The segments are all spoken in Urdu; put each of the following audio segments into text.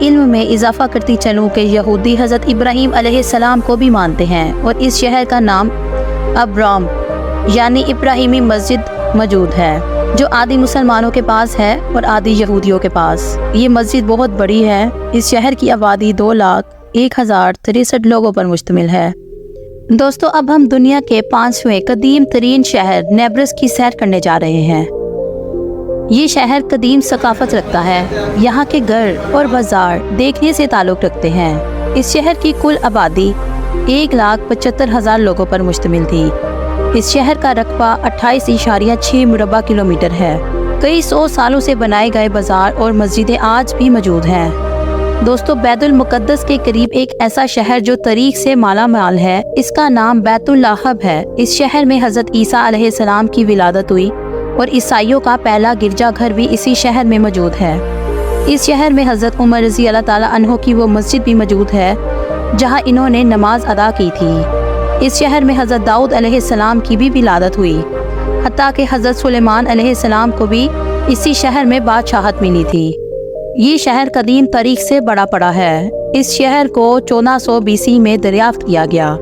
علم میں اضافہ کرتی چلوں کہ یہودی حضرت ابراہیم علیہ السلام کو بھی مانتے ہیں اور اس شہر کا نام ابرام یعنی ابراہیمی مسجد موجود ہے، جو آدھی مسلمانوں کے پاس ہے اور آدھی یہودیوں کے پاس۔ یہ مسجد بہت بڑی ہے۔ اس شہر کی آبادی 2,01,063 لوگوں پر مشتمل ہے۔ دوستو، اب ہم دنیا کے 5ویں قدیم ترین شہر نیبرس کی سیر کرنے جا رہے ہیں۔ یہ شہر قدیم ثقافت رکھتا ہے۔ یہاں کے گھر اور بازار دیکھنے سے تعلق رکھتے ہیں۔ اس شہر کی کل آبادی 1,75,000 لوگوں پر مشتمل تھی۔ اس شہر کا رقبہ 28.6 مربع کلومیٹر ہے۔ کئی 100 سالوں سے بنائے گئے بازار اور مسجدیں آج بھی موجود ہیں۔ دوستو، بیت المقدس کے قریب ایک ایسا شہر جو تاریخ سے مالا مال ہے، اس کا نام بیت اللحم ہے۔ اس شہر میں حضرت عیسیٰ علیہ السلام کی ولادت ہوئی اور عیسائیوں کا پہلا گرجا گھر بھی اسی شہر میں موجود ہے۔ اس شہر میں حضرت عمر رضی اللہ تعالیٰ عنہ کی وہ مسجد بھی موجود ہے جہاں انہوں نے نماز ادا کی تھی۔ اس شہر میں حضرت داؤد علیہ السلام کی بھی ولادت ہوئی، حتیٰ کہ حضرت سلیمان علیہ السلام کو بھی اسی شہر میں بادشاہت ملی تھی۔ یہ شہر قدیم تاریخ سے بڑا پڑا ہے۔ اس شہر کو 1400 BC میں دریافت کیا گیا۔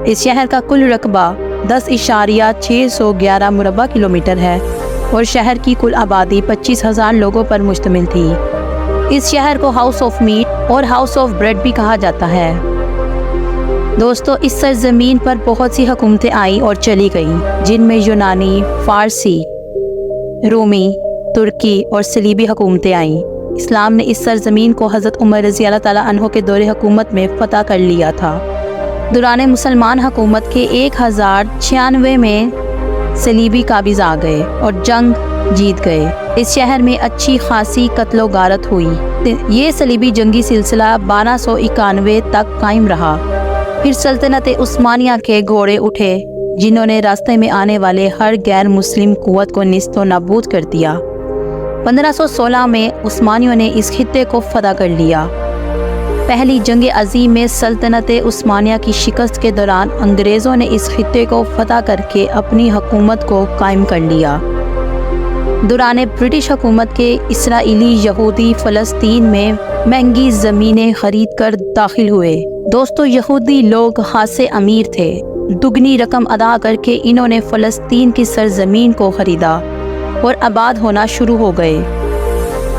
اس شہر کا کل رقبہ 10.611 مربع کلومیٹر ہے اور شہر کی کل آبادی 25,000 لوگوں پر مشتمل تھی۔ اس شہر کو ہاؤس آف میٹ اور ہاؤس آف بریڈ بھی کہا جاتا ہے۔ دوستو، اس سرزمین پر بہت سی حکومتیں آئیں اور چلی گئیں، جن میں یونانی، فارسی، رومی، ترکی اور صلیبی حکومتیں آئیں۔ اسلام نے اس سرزمین کو حضرت عمر رضی اللہ تعالیٰ عنہ کے دور حکومت میں فتح کر لیا تھا۔ دوران مسلمان حکومت کے 1096 میں صلیبی قابض آ گئے اور جنگ جیت گئے۔ اس شہر میں اچھی خاصی قتل و غارت ہوئی۔ یہ صلیبی جنگی سلسلہ 1291 تک قائم رہا۔ پھر سلطنت عثمانیہ کے گھوڑے اٹھے، جنہوں نے راستے میں آنے والے ہر غیر مسلم قوت کو نیست و نابود کر دیا۔ 1516 میں عثمانیوں نے اس خطے کو فتح کر لیا۔ پہلی جنگ عظیم میں سلطنت عثمانیہ کی شکست کے دوران انگریزوں نے اس خطے کو فتح کر کے اپنی حکومت کو قائم کر لیا۔ دوران برٹش حکومت کے اسرائیلی یہودی فلسطین میں مہنگی زمینیں خرید کر داخل ہوئے۔ دوستو، یہودی لوگ خاصے امیر تھے۔ دگنی رقم ادا کر کے انہوں نے فلسطین کی سرزمین کو خریدا اور آباد ہونا شروع ہو گئے۔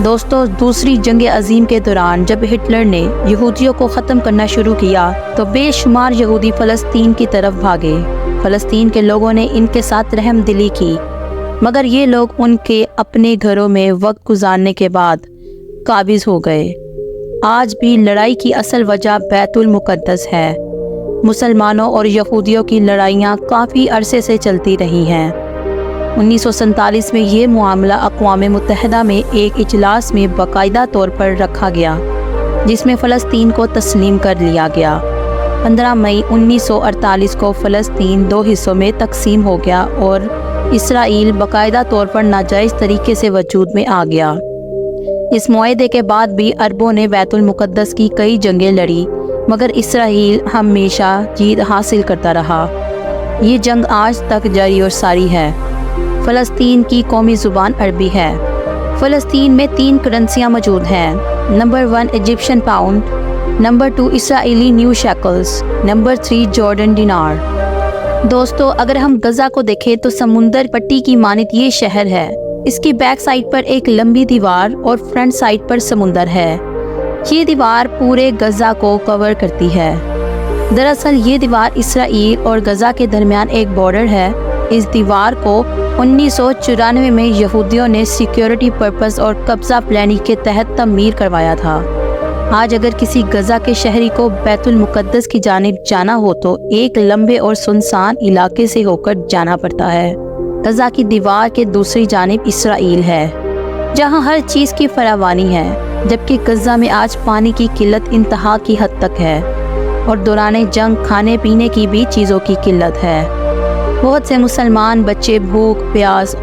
دوستو، دوسری جنگ عظیم کے دوران جب ہٹلر نے یہودیوں کو ختم کرنا شروع کیا تو بے شمار یہودی فلسطین کی طرف بھاگے۔ فلسطین کے لوگوں نے ان کے ساتھ رحم دلی کی، مگر یہ لوگ ان کے اپنے گھروں میں وقت گزارنے کے بعد قابض ہو گئے۔ آج بھی لڑائی کی اصل وجہ بیت المقدس ہے۔ مسلمانوں اور یہودیوں کی لڑائیاں کافی عرصے سے چلتی رہی ہیں۔ 1947 میں یہ معاملہ اقوام متحدہ میں ایک اجلاس میں باقاعدہ طور پر رکھا گیا، جس میں فلسطین کو تسلیم کر لیا گیا۔ 15 مئی 1948 کو فلسطین 2 حصوں میں تقسیم ہو گیا اور اسرائیل باقاعدہ طور پر ناجائز طریقے سے وجود میں آ گیا۔ اس معاہدے کے بعد بھی عربوں نے بیت المقدس کی کئی جنگیں لڑی، مگر اسرائیل ہمیشہ جیت حاصل کرتا رہا۔ یہ جنگ آج تک جاری اور ساری ہے۔ فلسطین کی قومی زبان عربی ہے۔ فلسطین میں 3 کرنسیاں موجود ہیں۔ نمبر 1 ایجپشن پاؤنڈ، نمبر 2 اسرائیلی نیو شیکلز، نمبر 3 جارڈن دینار۔ دوستو، اگر ہم غزہ کو دیکھیں تو سمندر پٹی کی مانند یہ شہر ہے۔ اس کی بیک سائڈ پر ایک لمبی دیوار اور فرنٹ سائڈ پر سمندر ہے۔ یہ دیوار پورے غزہ کو کور کرتی ہے۔ دراصل یہ دیوار اسرائیل اور غزہ کے درمیان ایک بارڈر ہے۔ اس دیوار کو 1994 میں یہودیوں نے سیکیورٹی پرپز اور قبضہ پلاننگ کے تحت تعمیر کروایا تھا۔ آج اگر کسی غزہ کے شہری کو بیت المقدس کی جانب جانا ہو تو ایک لمبے اور سنسان علاقے سے ہو کر جانا پڑتا ہے۔ غزہ کی دیوار کے دوسری جانب اسرائیل ہے، جہاں ہر چیز کی فراوانی ہے، جبکہ غزہ میں آج پانی کی قلت انتہا کی حد تک ہے اور دوران جنگ کھانے پینے کی بھی چیزوں کی قلت ہے۔ بہت سے مسلمان بچے بھوک پیاس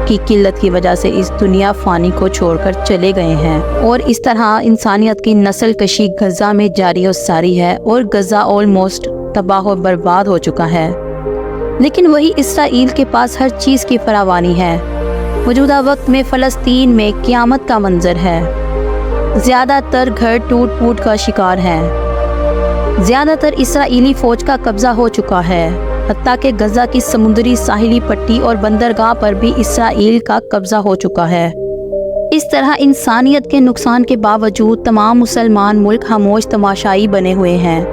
کی قلت کی وجہ سے اس دنیا فانی کو چھوڑ کر چلے گئے ہیں، اور اس طرح انسانیت کی نسل کشی غزہ میں جاری و ساری ہے اور غزہ آلموسٹ تباہ و برباد ہو چکا ہے۔ لیکن وہی اسرائیل کے پاس ہر چیز کی فراوانی ہے۔ موجودہ وقت میں فلسطین میں قیامت کا منظر ہے۔ زیادہ تر گھر ٹوٹ پھوٹ کا شکار ہیں۔ زیادہ تر اسرائیلی فوج کا قبضہ ہو چکا ہے، حتیٰ کہ غزہ کی سمندری ساحلی پٹی اور بندرگاہ پر بھی اسرائیل کا قبضہ ہو چکا ہے۔ اس طرح انسانیت کے نقصان کے باوجود تمام مسلمان ملک خاموش تماشائی بنے ہوئے ہیں،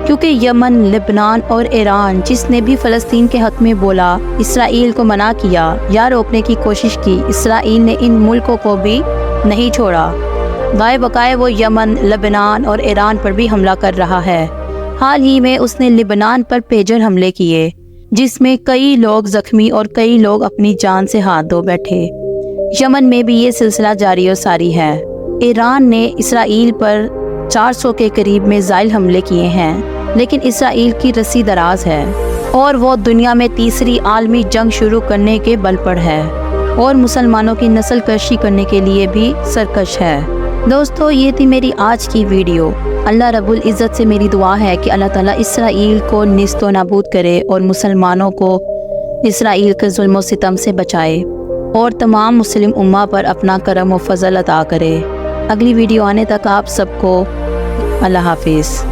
کیونکہ یمن، لبنان اور ایران جس نے بھی فلسطین کے حق میں بولا، اسرائیل کو منع کیا یا روکنے کی کوشش کی، اسرائیل نے ان ملکوں کو بھی نہیں چھوڑا۔ گائے بقائے وہ یمن، لبنان اور ایران پر بھی حملہ کر رہا ہے۔ حال ہی میں اس نے لبنان پر پیجر حملے کیے، جس میں کئی لوگ زخمی اور کئی لوگ اپنی جان سے ہاتھ دھو بیٹھے۔ یمن میں بھی یہ سلسلہ جاری و ساری ہے۔ ایران نے اسرائیل پر 400 کے قریب میزائل حملے کیے ہیں، لیکن اسرائیل کی رسی دراز ہے اور وہ دنیا میں تیسری عالمی جنگ شروع کرنے کے بل پر ہے اور مسلمانوں کی نسل کشی کرنے کے لیے بھی سرکش ہے۔ دوستو، یہ تھی میری آج کی ویڈیو۔ اللہ رب العزت سے میری دعا ہے کہ اللہ تعالیٰ اسرائیل کو نیست و نابود کرے اور مسلمانوں کو اسرائیل کے ظلم و ستم سے بچائے اور تمام مسلم امہ پر اپنا کرم و فضل عطا کرے۔ اگلی ویڈیو آنے تک آپ سب کو اللہ حافظ۔